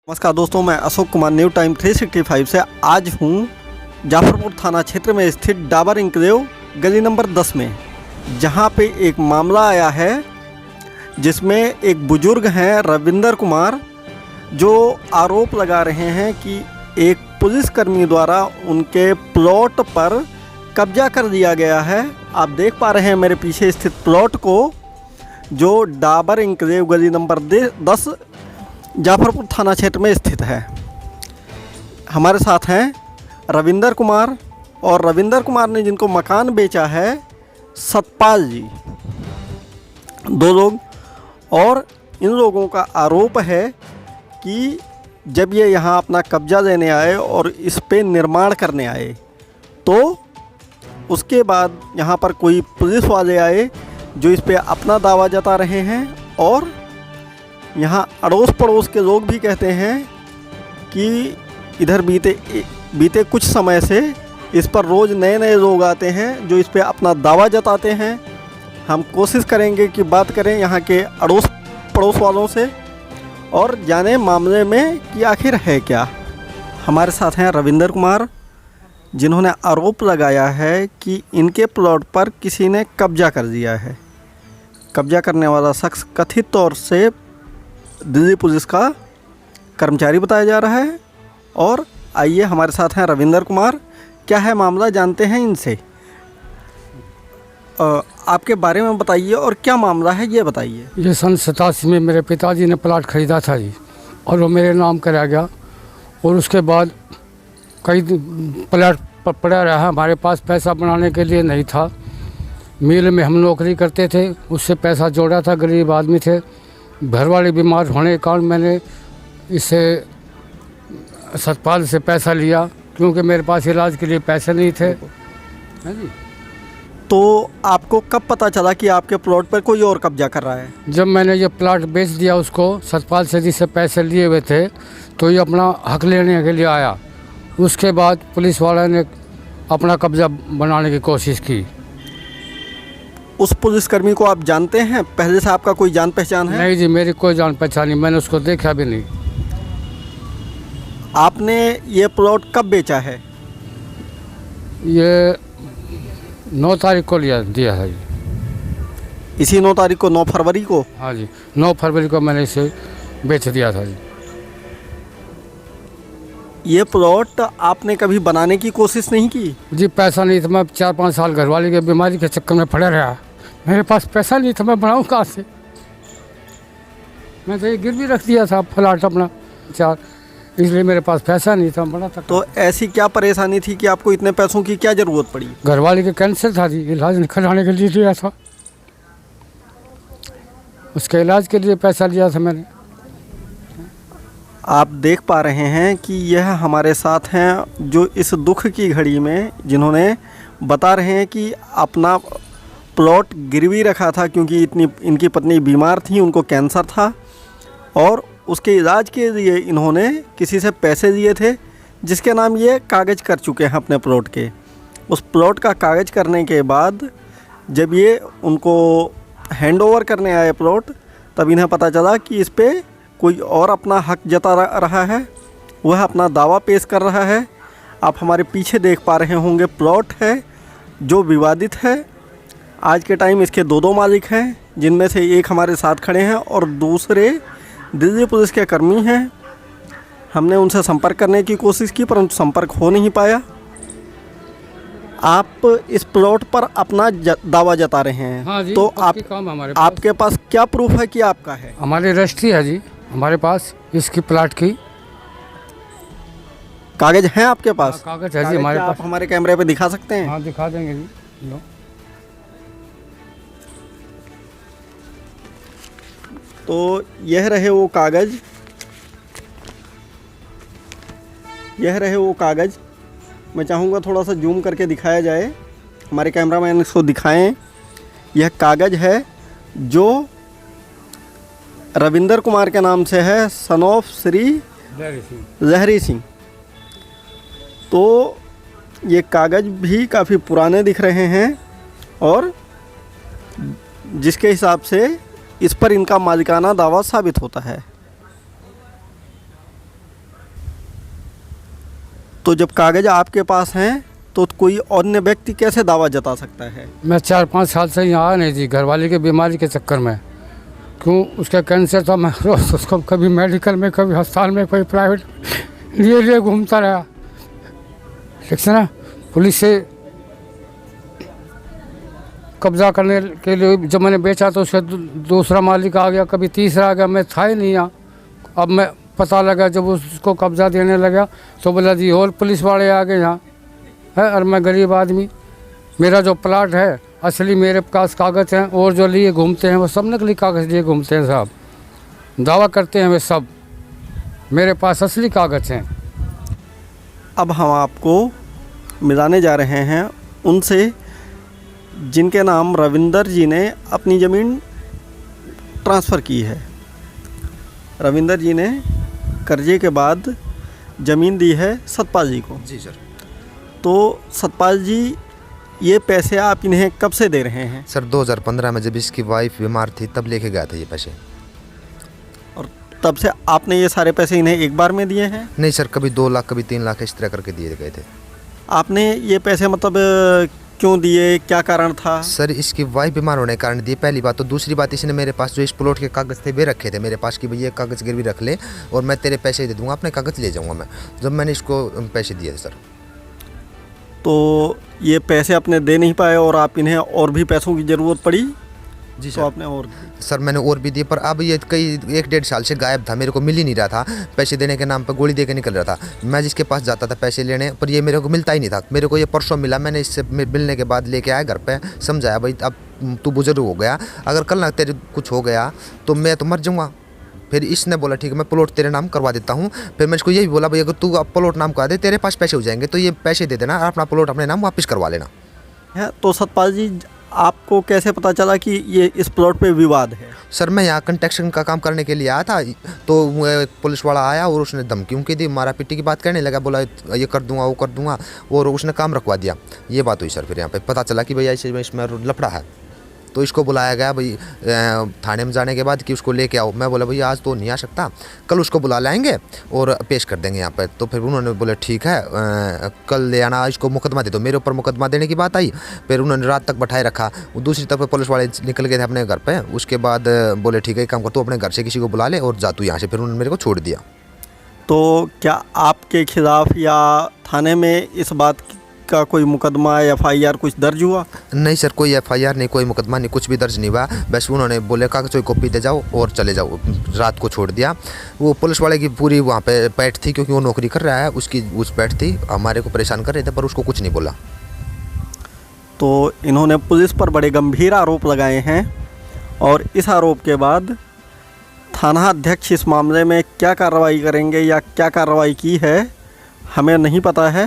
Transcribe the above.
नमस्कार दोस्तों, मैं अशोक कुमार न्यू टाइम 365 से आज हूँ जाफरपुर थाना क्षेत्र में स्थित डाबर इंक्लेव गली नंबर 10 में, जहाँ पे एक मामला आया है जिसमें एक बुजुर्ग हैं रविंदर कुमार, जो आरोप लगा रहे हैं कि एक पुलिसकर्मी द्वारा उनके प्लॉट पर कब्जा कर दिया गया है। आप देख पा रहे हैं मेरे पीछे स्थित प्लॉट को, जो डाबर इंक्लेव गली नंबर 10 जाफरपुर थाना क्षेत्र में स्थित है। हमारे साथ हैं रविंदर कुमार, और रविंदर कुमार ने जिनको मकान बेचा है सतपाल जी, दो लोग। और इन लोगों का आरोप है कि जब ये यहाँ अपना कब्जा लेने आए और इस पे निर्माण करने आए, तो उसके बाद यहाँ पर कोई पुलिस वाले आए जो इस पे अपना दावा जता रहे हैं। और यहाँ अड़ोस पड़ोस के लोग भी कहते हैं कि इधर बीते कुछ समय से इस पर रोज़ नए नए लोग आते हैं जो इस पे अपना दावा जताते हैं। हम कोशिश करेंगे कि बात करें यहाँ के अड़ोस पड़ोस वालों से और जाने मामले में कि आखिर है क्या। हमारे साथ हैं रविंदर कुमार, जिन्होंने आरोप लगाया है कि इनके प्लॉट पर किसी ने कब्जा कर दिया है। कब्जा करने वाला शख्स कथित तौर से दिल्ली पुलिस का कर्मचारी बताया जा रहा है। और आइए, हमारे साथ हैं रविंदर कुमार, क्या है मामला जानते हैं इनसे। आपके बारे में बताइए और क्या मामला है ये बताइए। ये सन 87 में मेरे पिताजी ने प्लाट ख़रीदा था जी, और वो मेरे नाम कराया गया। और उसके बाद कई प्लाट पड़ा रहा, हमारे पास पैसा बनाने के लिए नहीं था। मिल में हम नौकरी करते थे, उससे पैसा जोड़ा था, गरीब आदमी थे। घर वाले बीमार होने के कारण मैंने इससे सतपाल से पैसा लिया, क्योंकि मेरे पास इलाज के लिए पैसे नहीं थे। है जी। तो आपको कब पता चला कि आपके प्लॉट पर कोई और कब्जा कर रहा है? जब मैंने ये प्लाट बेच दिया उसको, सतपाल से जिससे पैसे लिए हुए थे, तो ये अपना हक लेने के लिए आया। उसके बाद पुलिस वाले ने अपना कब्जा बनाने की कोशिश की। उस पुलिसकर्मी को आप जानते हैं? पहले से आपका कोई जान पहचान है? नहीं जी, मेरी कोई जान पहचान नहीं, मैंने उसको देखा भी नहीं। आपने ये प्लॉट कब बेचा है? ये 9 तारीख को दिया है जी। इसी 9 तारीख को, 9 फरवरी को? हाँ जी, 9 फरवरी को मैंने इसे बेच दिया था जी। ये प्लॉट आपने कभी बनाने की कोशिश नहीं की? जी, पैसा नहीं था। मैं 4-5 साल घरवाली के बीमारी के चक्कर में पड़ा रहा। मेरे पास पैसा नहीं था, मैं बनाऊँ कहाँ से। मैं तो ये गिरवी रख दिया था प्लाट अपना 4, इसलिए मेरे पास पैसा नहीं था, बना था। तो ऐसी क्या परेशानी थी कि आपको इतने पैसों की क्या ज़रूरत पड़ी? घरवाली के कैंसर था जी, इलाज कराने के लिए लिया था। उसके इलाज के लिए पैसा लिया था मैंने। आप देख पा रहे हैं कि यह हमारे साथ हैं जो इस दुख की घड़ी में, जिन्होंने बता रहे हैं कि अपना प्लॉट गिरवी रखा था क्योंकि इनकी पत्नी बीमार थी, उनको कैंसर था, और उसके इलाज के लिए इन्होंने किसी से पैसे लिए थे, जिसके नाम ये कागज़ कर चुके हैं अपने प्लॉट के। उस प्लॉट का कागज़ करने के बाद जब ये उनको हैंडओवर करने आए प्लॉट, तब इन्हें पता चला कि इस पे कोई और अपना हक जता रहा है, वह अपना दावा पेश कर रहा है। आप हमारे पीछे देख पा रहे होंगे प्लॉट है जो विवादित है। आज के टाइम इसके दो मालिक हैं, जिनमें से एक हमारे साथ खड़े हैं और दूसरे दिल्ली पुलिस के कर्मी हैं। हमने उनसे संपर्क करने की कोशिश की, परंतु संपर्क हो नहीं पाया। आप इस प्लॉट पर अपना दावा जता रहे हैं। हाँ जी, तो आपके पास क्या प्रूफ है कि आपका है? हमारी रजिस्ट्री है जी हमारे पास, इसकी प्लाट की कागज हैं आपके पास? कागज है जी हमारे पास। आप हमारे कैमरे पे दिखा सकते हैं? हाँ, दिखा देंगे जी। लो। तो यह रहे वो कागज, यह रहे वो कागज। मैं चाहूँगा थोड़ा सा जूम करके दिखाया जाए, हमारे कैमरामैन इसको दिखाएं। यह कागज है जो रविंदर कुमार के नाम से है, सन ऑफ श्री लहरी सिंह। तो ये कागज़ भी काफ़ी पुराने दिख रहे हैं, और जिसके हिसाब से इस पर इनका मालिकाना दावा साबित होता है। तो जब कागज़ आपके पास हैं तो कोई अन्य व्यक्ति कैसे दावा जता सकता है? मैं 4-5 साल से यहाँ आया नहीं जी, घरवाली की बीमारी के चक्कर में। क्यों, उसका कैंसर था, मैं रोज उसको कभी मेडिकल में, कभी अस्पताल में, कोई प्राइवेट लिए घूमता रहा। ठीक है ना, पुलिस से कब्जा करने के लिए जब मैंने बेचा तो उसका दूसरा मालिक आ गया, कभी तीसरा आ गया, मैं था ही नहीं यहाँ। अब मैं पता लगा जब उसको कब्जा देने लगा तो बोला जी और पुलिस वाले आ गए यहाँ है। और मैं गरीब आदमी, मेरा जो प्लाट है असली मेरे पास कागज़ हैं, और जो लिए घूमते हैं वो सब नकली कागज़ लिए घूमते हैं साहब। दावा करते हैं वे सब, मेरे पास असली कागज़ हैं। अब हम आपको मिलाने जा रहे हैं उनसे जिनके नाम रविंदर जी ने अपनी ज़मीन ट्रांसफ़र की है। रविंदर जी ने कर्जे के बाद ज़मीन दी है सतपाल जी को। जी सर। तो सतपाल जी, ये पैसे आप इन्हें कब से दे रहे हैं? सर 2015 में जब इसकी वाइफ बीमार थी तब लेके गया था ये पैसे। और तब से आपने ये सारे पैसे इन्हें एक बार में दिए हैं? नहीं सर, कभी 2 लाख कभी 3 लाख इस तरह करके दिए गए थे। आपने ये पैसे मतलब क्यों दिए, क्या कारण था? सर इसकी वाइफ बीमार होने के कारण दिए, पहली बात। तो दूसरी बात, इसने मेरे पास जो इस प्लॉट के कागज़ थे वे रखे थे मेरे पास कि भैया ये कागज़ गिरवी रख ले और मैं तेरे पैसे दे दूँगा, अपने कागज़ ले जाऊँगा मैं। जब मैंने इसको पैसे दिए थे सर। तो ये पैसे अपने दे नहीं पाए और आप इन्हें और भी पैसों की ज़रूरत पड़ी? जी तो सर। आपने और सर मैंने और भी दिए, पर अब ये कई 1-1.5 साल से गायब था, मेरे को मिल ही नहीं रहा था। पैसे देने के नाम पर गोली दे के निकल रहा था। मैं जिसके पास जाता था पैसे लेने, पर ये मेरे को मिलता ही नहीं था। मेरे को ये परसों मिला, मैंने इससे मिलने के बाद लेके आया घर पे, समझाया भाई अब तू बुजुर्ग हो गया, अगर कल ना तेरे कुछ हो गया तो मैं तो मर जाऊँगा। फिर इसने बोला ठीक है मैं प्लॉट तेरे नाम करवा देता हूँ। फिर मैं इसको यही बोला भाई अगर तू अब प्लॉट नाम करवा दे तेरे पास पैसे हो जाएंगे, तो ये पैसे दे देना और अपना प्लॉट अपने नाम वापस करवा लेना है। तो सतपाल जी, आपको कैसे पता चला कि ये इस प्लॉट पे विवाद है? सर मैं यहाँ कंस्ट्रक्शन का काम करने के लिए आया था, तो पुलिस वाला आया और उसने धमकी उमकी दी, मारा पीटी की बात करने लगा, बोला ये कर दूंगा वो कर दूंगा, और उसने काम रखवा दिया। ये बात हुई सर। फिर यहाँ पे पता चला कि भैया इसमें लफड़ा है, तो इसको बुलाया गया भाई थाने में जाने के बाद कि उसको लेके आओ। मैं बोला भैया आज तो नहीं आ सकता, कल उसको बुला लाएंगे और पेश कर देंगे यहाँ पे। तो फिर उन्होंने बोले ठीक है कल ले आना, इसको मुकदमा दे दो। मेरे ऊपर मुकदमा देने की बात आई। फिर उन्होंने रात तक बैठाए रखा। दूसरी तरफ पुलिस वाले निकल गए थे अपने घर पे। उसके बाद बोले ठीक है एक काम कर, तू अपने घर से किसी को बुला ले और जा तू यहाँ से। फिर उन्होंने मेरे को छोड़ दिया। तो क्या आपके खिलाफ या थाने में इस बात का कोई मुकदमा FIR कुछ दर्ज हुआ? नहीं सर, कोई FIR नहीं, कोई मुकदमा नहीं, कुछ भी दर्ज नहीं हुआ। बस उन्होंने बोले कागज कोई कॉपी दे जाओ और चले जाओ, रात को छोड़ दिया। वो पुलिस वाले की पूरी वहाँ पे पैठ थी, क्योंकि वो नौकरी कर रहा है, उसकी उस पैठ थी, हमारे को परेशान कर रहे थे, पर उसको कुछ नहीं बोला। तो इन्होंने पुलिस पर बड़े गंभीर आरोप लगाए हैं और इस आरोप के बाद थाना अध्यक्ष इस मामले में क्या कार्रवाई करेंगे या क्या कार्रवाई की है हमें नहीं पता है।